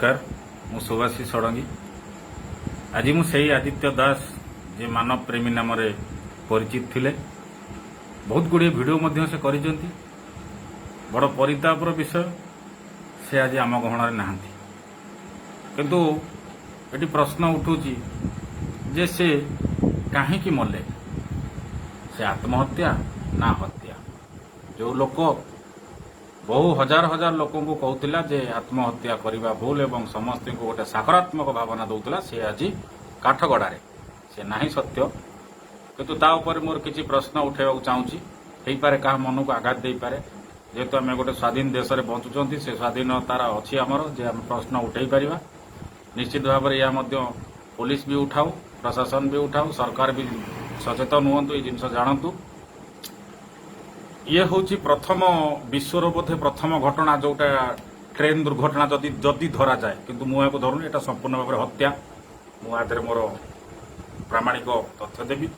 नमस्कार मु सुभाषी षडंगी आज मु सही आदित्य दास जे मानव प्रेमी नाम रे परिचित थिले बहुत गुड़े भिडियो मध्य से करिसेंती बड़ परितापर विषय से आज आम गहण नहांती किंतु एटी प्रश्न उठुची जे से काहेकि मले से आत्महत्या ना हत्या जो लोक बहु हजार हजार लोक को कहूला जे आत्महत्या करने भूल एवं समस्त को गोटे सकारात्मक भावना दौला से आज काठगड़े से ना सत्य किंतु ता ऊपर मोर किसी प्रश्न उठेबा चाहूँगी हो पारे क्या मन को आघात दे पारे जेहेतु आम गोटे स्वाधीन देश में बंचुंट से स्वाधीनतार अच्छी आमर जे आम प्रश्न उठे पार निश्चित भाव में यह पुलिस भी उठाऊ प्रशासन भी उठाऊ सरकार भी सचेतन हूँ ये जिन जानतु ये हूँ प्रथम विश्वर बोधे प्रथम घटना जोटा ट्रेन दुर्घटना जदि जदि धरा जाए किंतु मुझे धरुनी एटा संपूर्ण भाव में हत्या मुझे मोर प्रामाणिक तथ्य देवी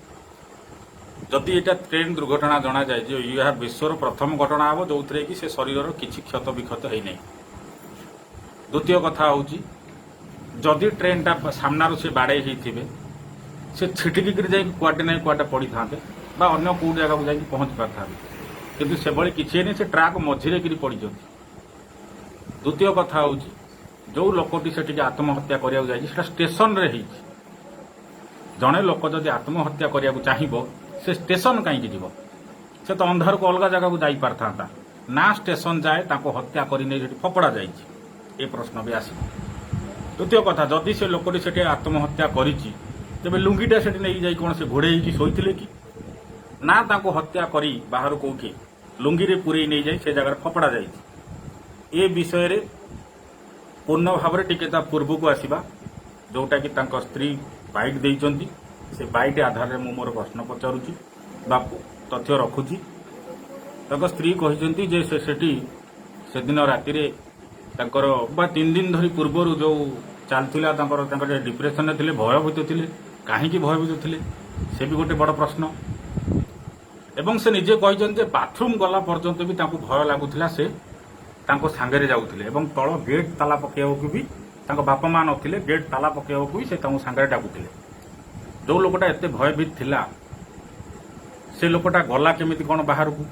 जदि एटा ट्रेन दुर्घटना जना जाए जो यह विश्वर प्रथम घटना हम जो थे कि से शरीर किसी क्षत विक्षत है नहीं। द्वितीय कथा हूँ जदि ट्रेनटा सामनारू से बाड़े होते से छिटिकी जा कुआटे ना कुआटे पड़ी था अन्य कौ जगह को जाकि पहुंच पार था किंतु से भली किसी नहीं से ट्राक मझिरे कि पड़ द्वितीय कथा हूँ जो लोकटी से आत्महत्या करने स्टेशन रे जड़े लोक जदि आत्महत्या करने चाहिए से स्टेशन कहीं जीव से तो अंधार को अलग जगह को जाई पार था ना स्टेशन जाए हत्या कर फपड़ा जाए प्रश्न भी आस। द्वितीय कथा जदि से लोकटी से आत्महत्या करी तेज लुंगीटा से नहीं जाए कौन से घोड़े शोते कि ना हत्या करी बाहर कौटी लुंगी रे पूरे नहीं जाए से जगह फपड़ा जाए ए विषय रे पूर्ण भाव में टिके पूर्व को आसवा जोटा कि स्त्री बाइट देइचंती से बाइट आधार में मोर प्रश्न पचारुची बा तथ्य रखुची स्त्री कहिसंती जे से दिन राति रे तांकर बा 3 दिन धरी पूर्व जो चलथिला डिप्रेशन थे भयभीत थे कहीं भयभीत थे से भी गोटे बड़ प्रश्न एवं से निजे कहते बाथरूम गला पर्यंत भी भय लगुला से सांगे जाऊे और तल गेट ताला पकड़ भी बापा माँ नथिले गेट ताला पकड़ भी से सांगे डाकुले जो लोकटा एत भयभीत थिला से लोकटा गला केमिति कौन बाहर को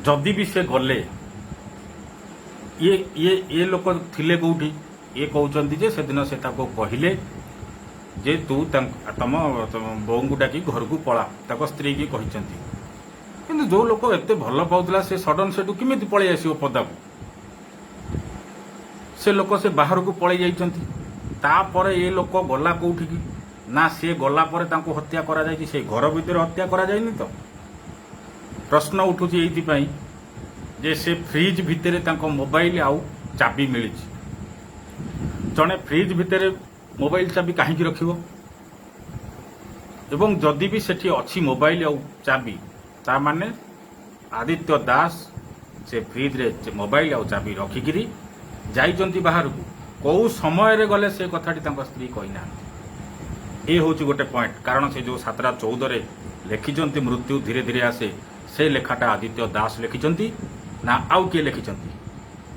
जदि भी से गले ये लोक थिले कौटी ये कहते जे से दिन से कहले जे तू तम बोऊ डाक घर को पला स्त्री की कहते किंतु जो लोक एत भल पाला से सडन से किमी पलि आस पदा को से लोक से बाहर को पलि जापर ये लोक गला कौटी की ना सी गला हत्या करा जाए से घर भितर हत्या करा जाए तो प्रश्न उठुची ये जे से फ्रिज भितर मोबाइल आउ चाबी मिली जड़े फ्रिज भितर मोबाइल चाबी कहीं रखिबो एवं जदि भी सेठी अच्छी मोबाइल आउ चाबी ता माने आदित्य दास से फ्रिज रे मोबाइल आउ चाबी रखिकी जाइचंती बाहर को कौ समय रे गले से कथाटी स्त्री कहीना ये हूँ गोटे पॉइंट कारण से जो 7:14 लिखिंट मृत्यु धीरे धीरे आसे से लेखाटा आदित्य दास लिखिंट ना आउ किए लिखिंट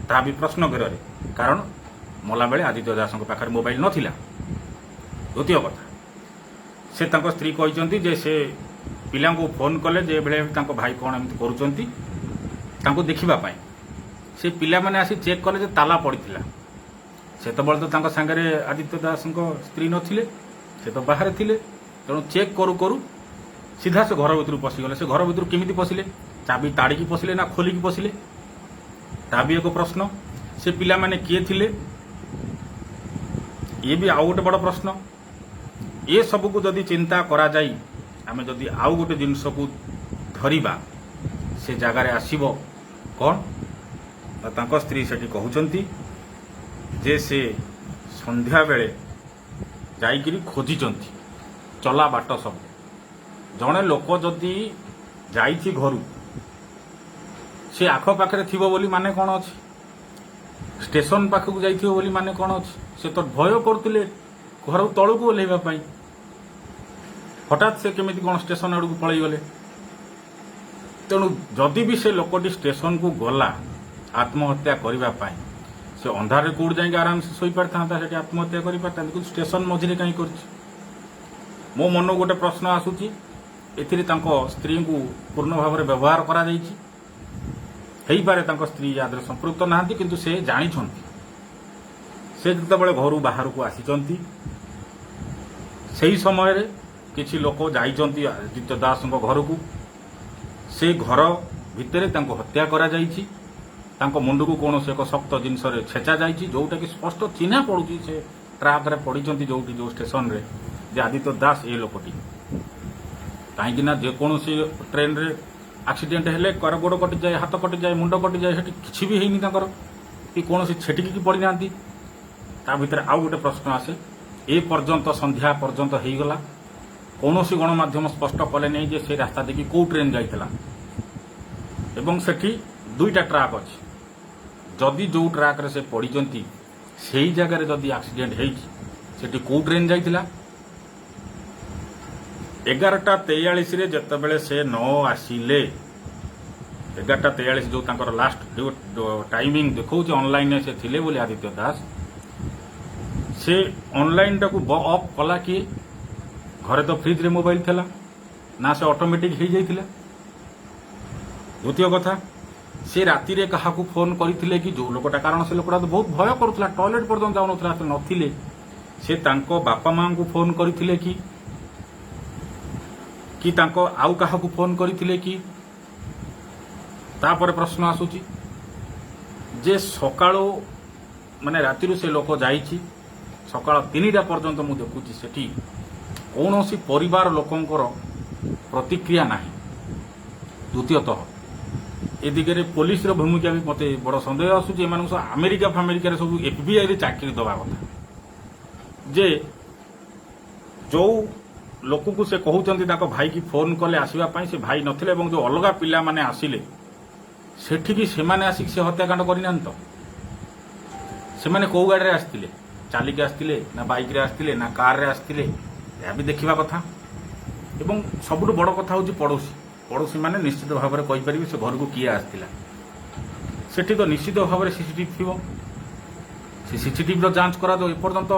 ता भी प्रश्न घेर कारण मला बेले आदित्य दास पाखे मोबाइल नथिला। द्वितीय कथा से स्त्री कहते जे से पिला को फोन कले जे बेले भाई कौन एमती करुँच देखापी से पिला माने आसी चेक कले ताला पड़ा से तो बड़े तो सांगे आदित्य दास स्त्री नथिले से तो बाहर थिले तेणु चेक करू करू सीधा से घर भर पशिगले से घर भर केमी पशिले चाबी ताड़िकी पशिले ना खोलिकी पशिले ता भी एक प्रश्न से पिला माने किए थिले ये भी आउ गोटे बड़ प्रश्न ये सब को जदि चिंता करा जाई आमे जदि आउ गोटे जिनस को धरिबा से जगार आसीबो कौन तांको स्त्री सेठी कहउचंती जे से संध्या बेले जाइकिरी खोजिचंती चला बाट सब जड़े लोक जदि जाइछि घरु से आख पाखे थिबो बोली माने कौन अछि स्टेशन पाखक जाइथिबो बोली माने कौन अछि से तो भय करते घर तलू को ओह्लैवाई हठात से केमी कौन स्टेशन आड़ को पलि गले तेणु जदि भी से लोकटी स्टेशन को गला आत्महत्या करने से अंधारे कौट जाए आराम से शोई पारि था से आत्महत्या कर कि स्टेशन मझे कहीं कर मो मन गोटे प्रश्न आसूची एथिरे स्त्री को पूर्ण भाव में व्यवहार करा पारे स्त्री याद संपृक्त ना किंतु से जानी से जिते घर बाहर को आसी से समय रे किछि लोक जाइछन्ति आदित्य दास घर को से घर भितर हत्या करा जाइछि मुंड को कौन से एक शक्त जिनस छेचा जाइछि जोटा कि स्पष्ट चिन्हा पड़ुछि से ट्राक रे पड़िछन्ति जो स्टेशन रे जे आदित्य दास ए लोकटी कहीं जेकोसी ट्रेन रे एक्सीडेंट हेले कर गोड़ कटि जाए हाथ कटि जाए मुंड कटि जाए सेठी किछि भी हेनी कि कौन छेटिकी पड़ी ना ता भितर आउ गोटे प्रश्न आसे ए पर्यंत संध्या पर्यंत हो गला कौन गणमाध्यम स्पष्ट कले नहीं जे से रास्ता देखी कौ ट्रेन जाइला एवं सेठी दुईटा ट्राक अच्छी जदि जो ट्राक रे से पड़िचंती सेही जगह जदि एक्सीडेंट होती कौ ट्रेन जाइला 11:43 रे जतबेले से न आसिले 11:43 जो तांकर लास्ट टाइमिंग देखो ऑनलाइन से थिले बोली आदित्य दास से ऑनलाइन टाकू ऑफ कला किए घरे तो फ्रिज रे मोबाइल थिला ना से ऑटोमेटिक हो जाइथिला द्वितीय कथा से राति रे कहाकू फोन करथिले कि जो लोकटा कारण से लोकटा तो बहुत भय करुथला टॉयलेट पर्यंत जाउ नथला नथिले से तांको बापा मां को फोन करथिले कि तांको आउ कहाकू फोन करथिले कि तापर प्रश्न आसुची जे सकाळो माने राति से लोक जाइछि सकाळ 3टा पर्यंत मु देखुची सेठी कौनसी परिवार लोकंकर प्रतिक्रिया नाही द्वितीयतः ए दिगरे पुलिस रो भूमिका भी मते बड़ संदेह आसुची एमान अमेरिका फामेरिका सब एफबीआई रे चाकरी दबा कथा जे जो लोक को से कहउचंती ताको भाई की फोन कले आसीबा पई से भाई नथिले एवं जो अलगा पिला माने आसिले सेठी की से माने आसी से हत्याकांड करिनान तो से माने को गाड़ी रे आस्तिले चालिक आस्तिले ना बाइक रे आस्तिले ना कार रे आस्तिले या भी देखिबा कथा एवं सबुठ बड़ कथा होची पड़ोशी माने निश्चित भाव में कहि परिबे से घर को किए आस्तिला सेठी तो निश्चित भाव में सीसीटीवी थिबो से सीसीटीवी रो जांच करा दो एपर्यंत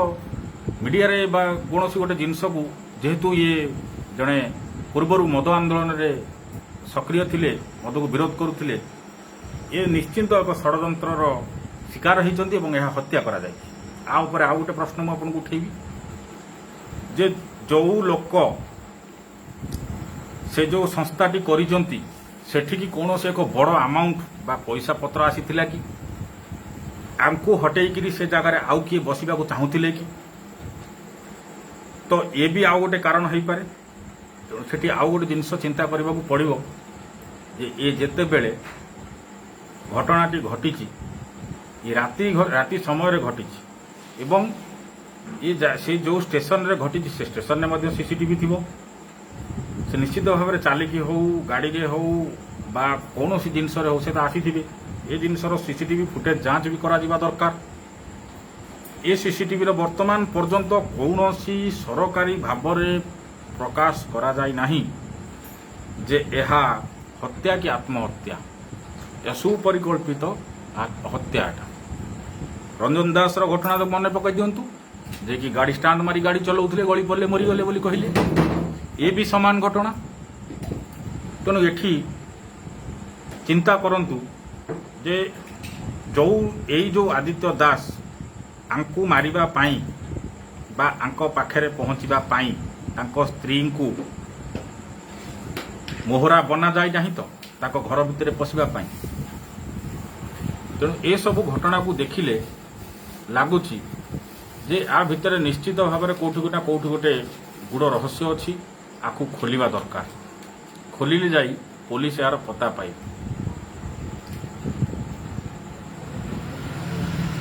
मीडिया रे बा कोनोसी गोटे जिनस को जेहेतु ये जड़े पूर्वर मद आंदोलन रे सक्रिय थिले मद को विरोध करुथिले ये निश्चिंत एक षड्यंत्र शिकार होइचंती एवं यह हत्या करा जाय आ ऊपर आ गोटे प्रश्न मु आपन को उठेबी जे जो लोक से जो संस्थाटी करिचंती सेठी की कौन से एक बड़ अमाउंट बा पैसा पत्र आसीथिला कि आमको हटेइकिरी से जगह आउ किए बसिबा को चाहूथिले कि तो ये भी आउ गोटे कारण हो पारे तेणु से आउ गोटे जिनस चिंता करने को पड़ो ये जिते बेले घटनाटी घटी ये राति समय घटी एवं ये से जो स्टेशन रे घटी से स्टेशन में सीसीटीवी थी से निश्चित भाव में चालिकी हो गाड़ी रे हो बा कौन सी जिनस हो से आसी ये जिनसर सीसीटीवी फुटेज जांच भी करा दरकार ए सीसीटीवी रो वर्तमान पर्यंत कौन सी सरकारी भाव में प्रकाश करा जाय नाही जे एहा हत्या की आत्महत्या या सुपरिकल्पित हत्याटा रंजन दास रो घटना तो मन पकई दिंतु जे कि गाड़ी स्टांड मारी गाड़ी चलाउथिले गली पड़े मरीगले बोली कहले ये भी समान घटना तेणु एठी चिंता करंतु जे जो एई जो आदित्य दास आंकु मारिबा पाई बा आंको पाखरे पहुंचीबा पाई तांको स्त्री को मोहरा बना जाए नहीं तो ताको घर भितर पशिबा पाई तेणु ए सब घटना को देखिले लगुच जे आ भितर निश्चित भाव में कौटि ना कौटि गोटे गुड़ रहस्य अच्छी आकु खोलिबा दरकार खोलिले जाई पुलिस यार पता पाइब।